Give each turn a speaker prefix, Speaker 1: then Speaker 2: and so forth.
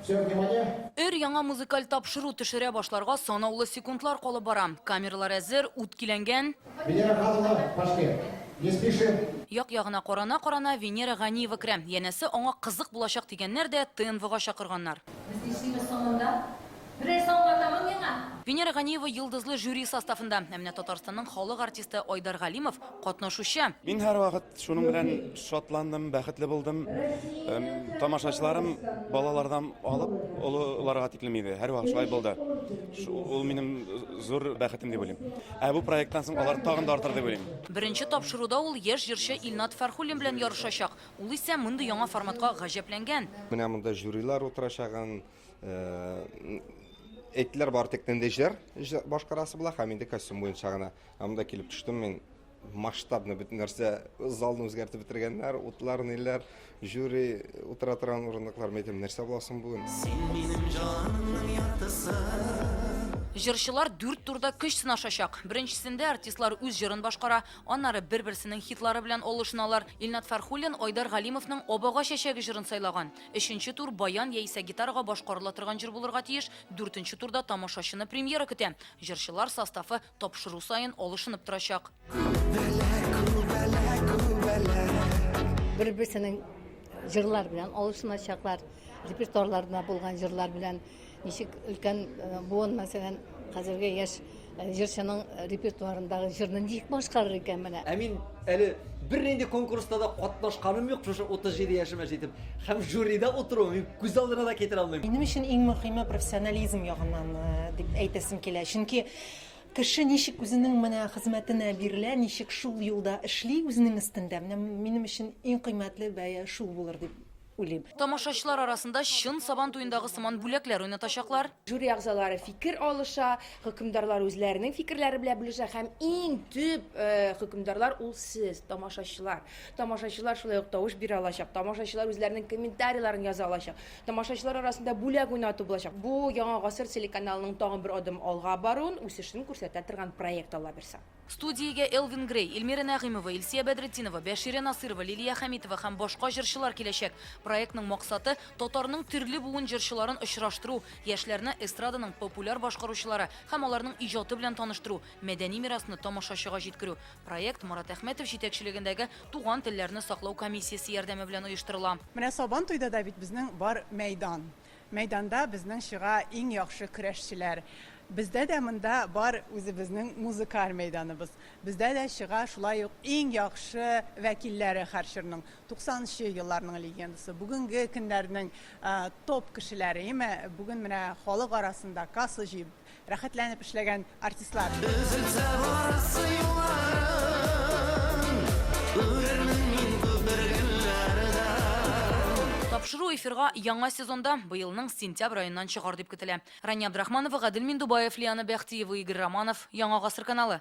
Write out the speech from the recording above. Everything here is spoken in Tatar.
Speaker 1: Все, внимание.
Speaker 2: Өр яңа музыкаль тапшыру төшерә башларга санаулы секундлар калып бара. Камералар әзер, ут киләнгән.
Speaker 1: Венера Хазова, пошли. Не спешим.
Speaker 2: Як-ягына карана Венера Ганиева керә. Янәсе аңа кызык булачак дигәннәр дә ТНВга чакырганнар. Венера Ганиева йылдызлы жюри составында. Менә Татарстанның халык артисты Айдар Галимов катнашучы.
Speaker 3: Мин һәр вакыт шуның белән шатландым, бәхетле булдым. Тамашачыларым балалардан алып, олыларга тиклем иде. Һәр вакыт шулай булды. Ул минем зур бәхетем дип уйлыйм. Бу проекттан соң алар тагын да артыр дип уйлыйм.
Speaker 2: Беренче тапшыруда ул яшь җырчы Илнат Фәрхуллин белән ярышачак. Ул исә мондый яңа форматка гаҗәпләнгән.
Speaker 4: Менә монда жюрилар утырачагын, әйттеләр бар тек тендежләр башкарасы була, һәм инде костюм буенча гына. Монда килеп төштем мин, масштабны бөтен нәрсә залны үзгәртеп бетергәннәр, утлар, ниләр, жюри утыра торган урынлыклар, мәйтем, нәрсә буласың бүген?
Speaker 2: Җырчылар 4 турда көч сынашачак. Беренчесендә артистлар үз җырын башкара, аннары бер-берсенең хитлары белән алышыналар. Илнат Фәрхуллин Айдар Галимовның Обага чәчәге җырын сайлаган. 3нче тур баян яисә гитарага башкарыла торган җыр булырга тиеш. 4нче турда тамашачыны премьера көтә. Җырчылар составы тапшыру сайын алышынып торачак.
Speaker 5: Бер-берсенең җырлар белән алышыначаклар, репертуарларында булган җырлар белән ничек өлкән буын, мәсәлән, хәзерге яшь җырчының репертуарындагы җырны ничек башкарыр икән менә.
Speaker 6: Мин әле бернинди конкурста да катнашканым юк, шушы 37 яшемә җитеп. Һәм жюридә утыру мин күз алдына да китерә алмыйм.
Speaker 7: Минем өчен иң мөһиме профессионализм ягыннан дип әйтәсем килә. Чөнки кеше ничек үзенең менә хезмәтенә бирелә, ничек шул юлда эшли үзенең өстендә. Минем өчен иң кыйммәтле бәя шул булыр дип уйлыйм.
Speaker 2: Тамашачылар арасында чын сабан туендагы сыман бүләкләр уйнатачаклар.
Speaker 8: Жюри әгъзалары фикер алыша, хөкемдарлар үзләренең фикерләре белән бүлешә һәм иң төп хөкемдарлар ул сез, тамашачылар. Тамашачылар шулай ук тавыш бирә алачак, тамашачылар үзләренең комментарийларын яза алачак. Тамашачылар арасында бүләк уйнату булачак. Бу яңа гасыр телеканалының тагын бер адым алга баруын, үсешен күрсәтә торган проект ала бирсә.
Speaker 2: Студиягә Элвин Грей, Эльмира Нәгыймова, Илсия Бәдретдинова, Бәширә Насырова, Лилия Хәмитова һәм башка җырчылар киләчәк. Проектның максаты татарның төрле буын җырчыларын очраштыру, яшьләрне эстраданың популяр башкаручылары һәм аларның иҗаты белән таныштыру, мәдәни мирасны тамашачыга җиткерү. Проект Марат Әхмәтов җитәкчелегендәге Туган телләрне саклау комиссиясе ярдәме белән оештырыла.
Speaker 9: Менә Сабан туйда да бит безнең бар мәйдан. Мәйданда безнең чыга иң яхшы көрәшчеләр. Бездә дә монда бар үзебезнең музыкаль мәйданыбыз. Бездә дә чыга шулай ук иң яхшы вәкилләре һәр чорның 90нчы елларның легендасы. Бүгенге көннәрнең топ кешеләре, бүген менә халык арасында касса җыеп, рәхәтләнеп эшләгән артистлар.
Speaker 2: Тапшыру эфирга яңа сезонда быелның сентябрь аеннан чыгар дип көтелә. Рания Абдрахманова, Гадел Миндубаев, Лиана Бәхтиева, Игорь Романов, Яңа гасыр каналы.